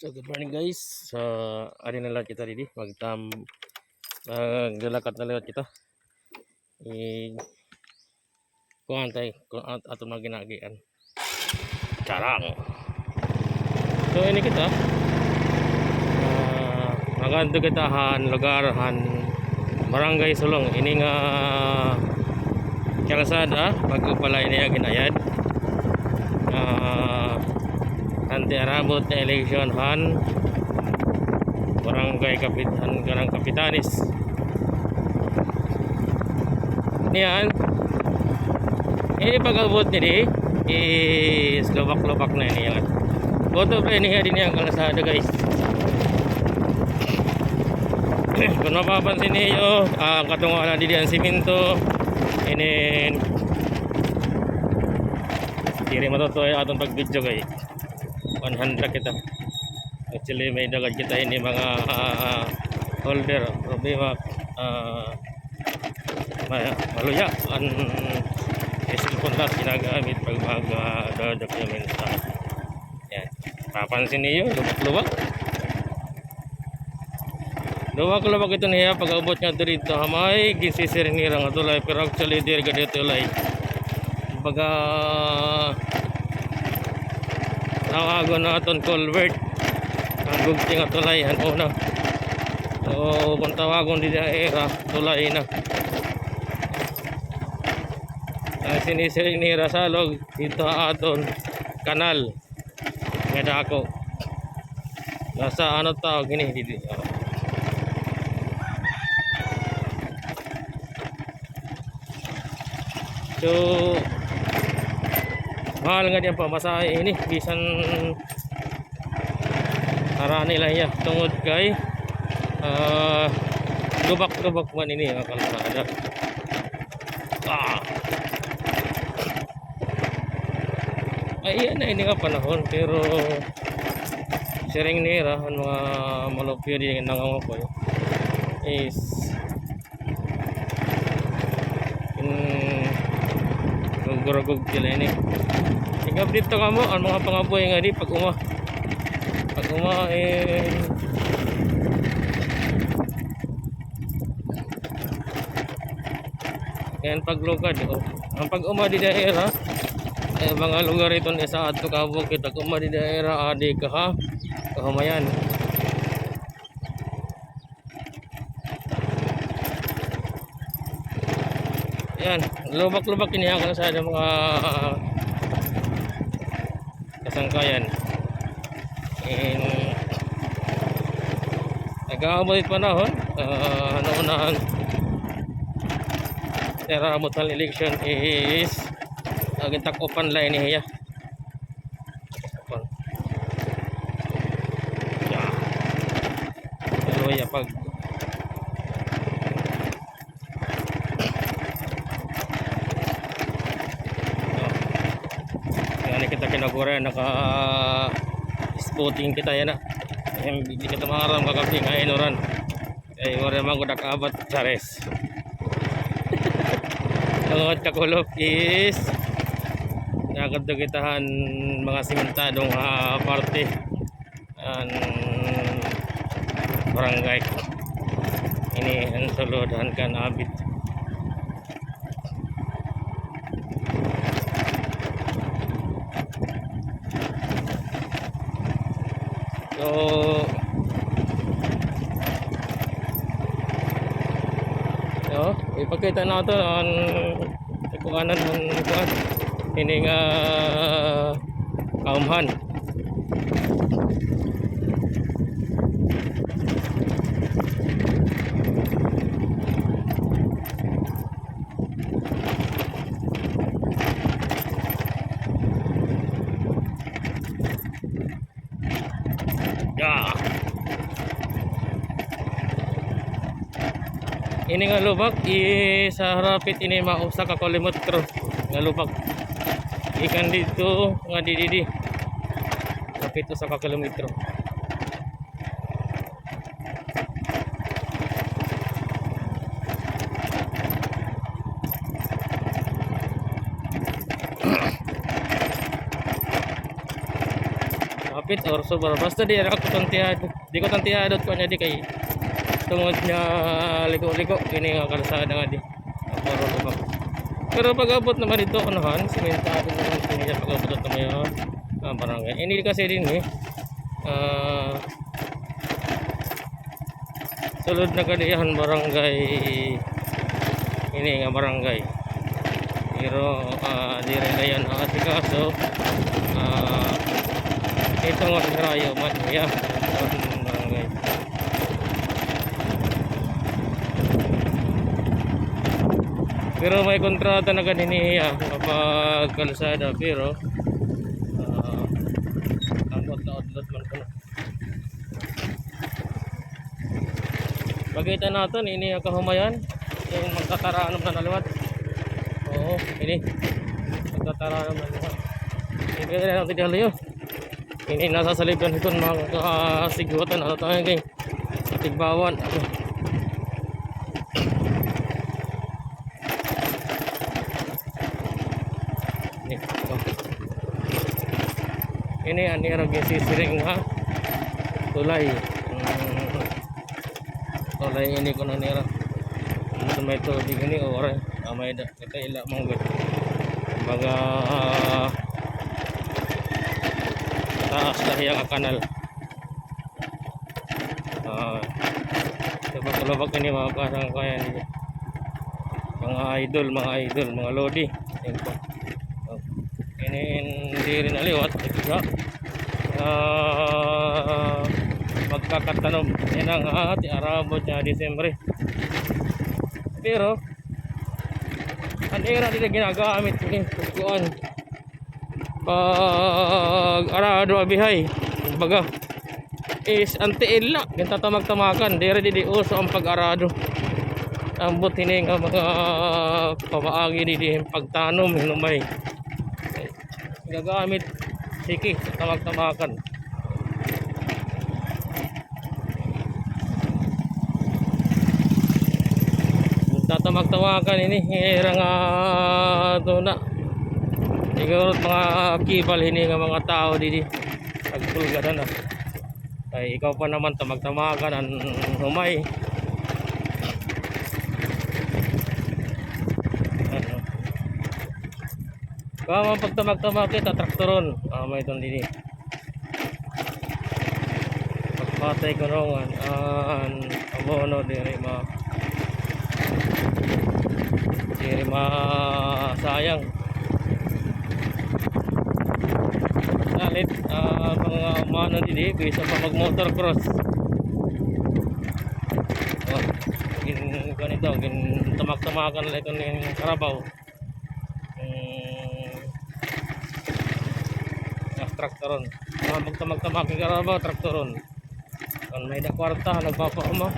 So good morning guys. So ari na lang kita didi maglalakad na lang kita. Kuan tay kung ato na ginagian. Charang. So ini kita maganda kitahan lugarhan Barangay Sulong ini nga kalsada pagpalay niya ginayad. Nanti arabot na eleksyon han barangay kapitan kanang kapitanis niyan pag-abot ni is lubak-lubak na niyan boto pa niya din yung kalsada guys. Kung mapapansin niyo katungan na din ang simento inin kiri matutuloy atong pag-video guys. 100 kita. Actually may dagad kita ini mga holder problema maluya ang cellphone lang ginagamit pag mag-document sa yan. Papansin niyo luwak-luwak ito niya pag-abot nga dito hamay gisisiring nira nga tulay pero actually dir ga dito tulay baga tawagon naton culvert ang gugting at tulay una so kung tawagon di era tulay na sinisiring ni Rasalog dito aton kanal nga ako nasa ano tawag ini dito so mahal nga diyan pamasahe ini bisan arani lang ya tungod kay lubak-lubak man ini ang kalsada. Ayan na ini nga panahon pero siring nira ang mga malupyo din nangangapoy is gurugog sila ini. Tingap dito ka mo ang mga pangaboy nga di pag uma yan paglugad ang pag uma di daerah mga lugar ito sa ato kabog kita uma di daerah adi ka kahumayan yan lubak-lubak ini ang kalsada mga kasangkayan nag-aabot panahon naunahan era abot ng election is aging takupan lang niya pero ya pag kita kinagura naka spotting kita yan hindi kita maharam kakapi nga inuran ay wala man ko nakaabot chares ang kakulop is nakadugitahan mga simentadong parte ang barangay ini ang suludan kan abit. So ipakita natin ang kuanan ng kuan ini nga kaumhan ini nga lubak sa harapit ini mausa ka kilometro nga lubak ikan dito nga didi kapit sa ka kilometro malapit or sobra basta di ako tantiyado di ko tantiyado ko nya di kay tungod niya liko-liko kini nga kalsada nga di puro lubak. Pero pag abot naman dito unahan simentado naman kini pag abot na mayo barangay ini kasi din sulod na kadiyahan barangay ini nga barangay pero di rin na yan asikaso ito nga rayo man ya barangay. Pero may kontrata na kaniniya kapag kalsada pero ambot na odlot man ko na. Pagkita natin ini ang kahumayan yung magkataraanom na naliwat. Oo, ini magkataraanom na naliwat. Hindi na natin dali yun. Ini nasa salipan ito mga kasigwatan ano tayo kay Tigbawan. Ini anira sisiring ha tulay tulay ini ko nanira may tubig ini oray may kita ila manggod baga taas lah yang kanal labag ini mga parang kaya nila mga idol mga lodi ini hindi rin aliwat magkakatanom yan ang ati arabot niya Disyembre pero ang era nila ginagamit kuan pag arado abihay baga is anti-illa yung tatamag-tamakan dire di uso ang pag-arado ang butini nga mga pamaagi di pagtanom hinumay gagamit siki tamag-tamakan tatamag-tamakan ini hirang na siguro mga kibal ini nga mga tao di pagpulgadan na ay ikaw pa naman tamag-tamakan ang humay kaya pagtamag-tamag kita traktoron may itong dini pagpatay ko nongan abono diri sayang nalit mga umano dini bisa pa mag motor cross ganito tamag-tamagan nila ito ng Karabaw traktoron magtamag-tamag ng Karabaw traktoron kung may kwarta nagpapauma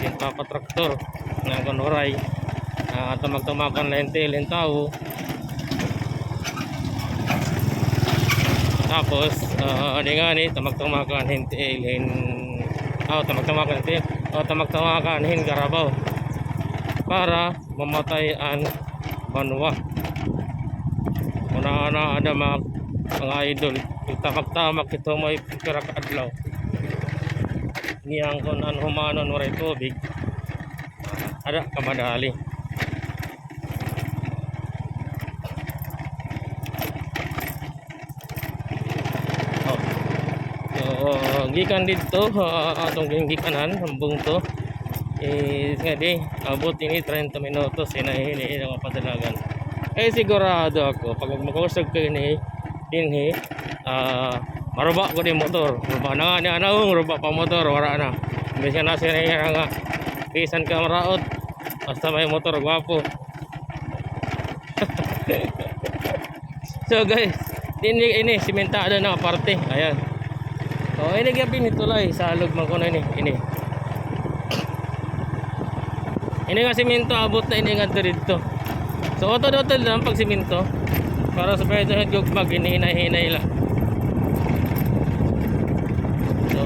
yung papatraktor na kanuray tamag-tamagan lentil yung tao tapos di nga ni tamag-tamagan hintil tamag-tamagan hin Karabaw para mamatay ang banwa una ada mga idol tamak-tamak ito may pira kaadlaw niyang kung ano humanon waray tubig ada kamadali gikan dito atong gikanan hambung to nga di abot ini 30 minutos hinahili ang padalagan sigurado ako pag magmakusog ko ini dinhi maruba ko di motor ruba na nga ni anaong ruba pa motor wala na bisa na siya nga pisan ka maraot basta may motor gwapo so guys ini simentado na parte ayan ini gabi ni tulay salog man ko na ini nga simento abot na ini nga dito so auto-auto lang pag simento para sa pwede nagugmag hinay-hinay lang so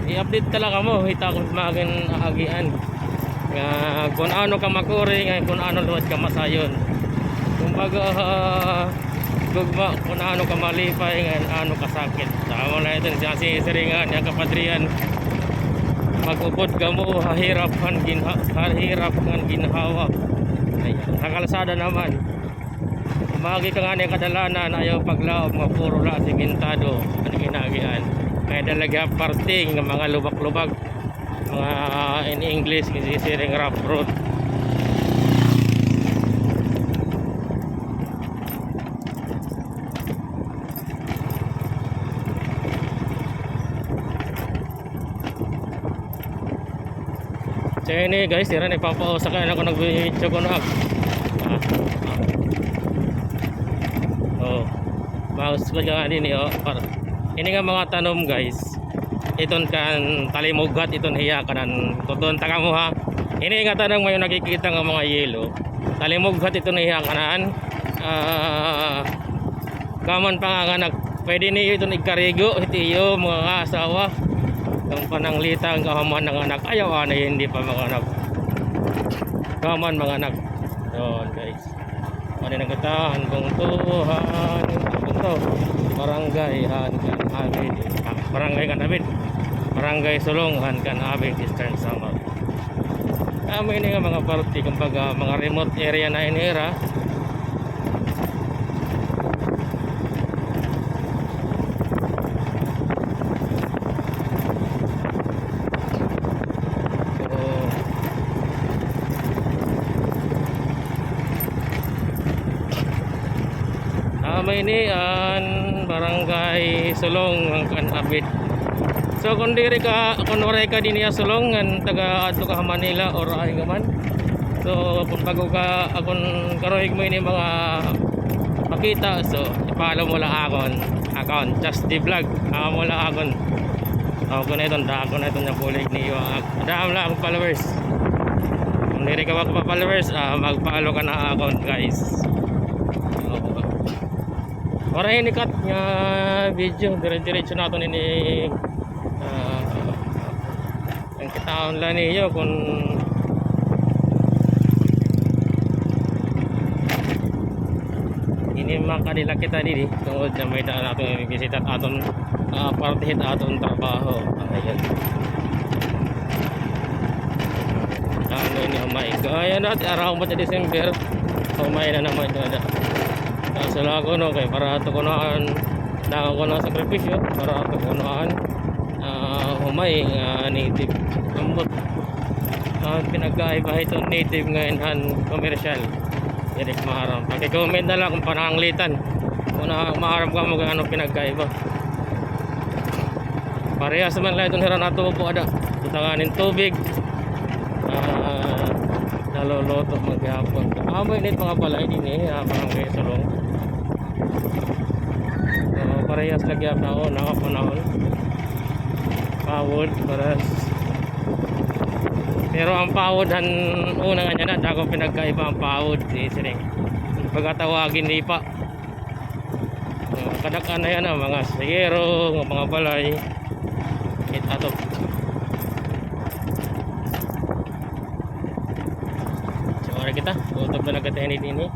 i-update talaga mo hita kung maging aagian nga kung ano ka makuri nga kung ano luwad ka masayon kumbaga gugma kung ano ka malipay nga ano kasakit. Tama na ito siya sisiringan yung kapadrian. Magupod ka mo hahirap kan ginhawa. Ayan, sa kalsada naman. Magi ka nga ni kadalanan ayaw paglaom nga puro la simentado ang ginagian. Kaya talaga parting ng mga lubak-lubak, mga in English sisiring rough road. So ini guys, tira nagpapausa ka na ako nag-video ko na. Oh. Mouse ko nga din oh. Ini nga mga tanom guys. Iton kan talimugat iton hiya kanan. Tuton taka mo ha. Ini nga tanong mayo nakikita nga mga yelo. Talimugat iton hiya kanan. Kaman panganganak. Pwede niyo iton ikarigo itiyo mga asawa. Ang pananglitang kahaman ng anak ayaw na hindi pa mga anak kahaman mga anak yun guys ano nagkatahan kung tuhan ito barangay Hankan Abid barangay Kanabid barangay Sulong Hankan Abid Eastern Samar kami ini nga mga party kumbaga mga remote area na inira. May ini an barangay Sulong Hankan Abid. So kung diri ka kung waray ka din niya Sulong ngan taga adto ka Manila or ay gaman. So kung bago ka akon karohig mo ini mga pakita so i-follow mo lang akon account just the vlog mo lang akon. Ako na iton da ako na iton yung pulig niyo. Daham lang ang followers. Kung diri ka pa followers mag-follow ka na account guys. Para ini cut nga video dire-diretso nato ini ang kitaon lang niyo kung ini makadila kita diri tungod na may daan nato bisita aton partihin aton trabaho. Ayan. Ano ini humay kaya natin araw mo sa December humay na naman ito. Sala ko no kay para ato kunaan na ako na sakripisyo para ato kunaan humay native ambot pinagkaiba ito native ngayon commercial direct maharam pag-comment na lang kung pananglitan kung maharam ka mo ano pinagkaiba parehas man lang itong hiran ato po ada tutanganin tubig naloloto maghapon amoy nit mga balay din barangay Sulong. Parehas lagi ako nakapanahon pawod paras pero ang pawod una nga niya na dako pinagkaiba ang pawod siring pagkatawagin di pa kadakan na yan mga sigero mga balay ato so kita tutup na nagkatahin ini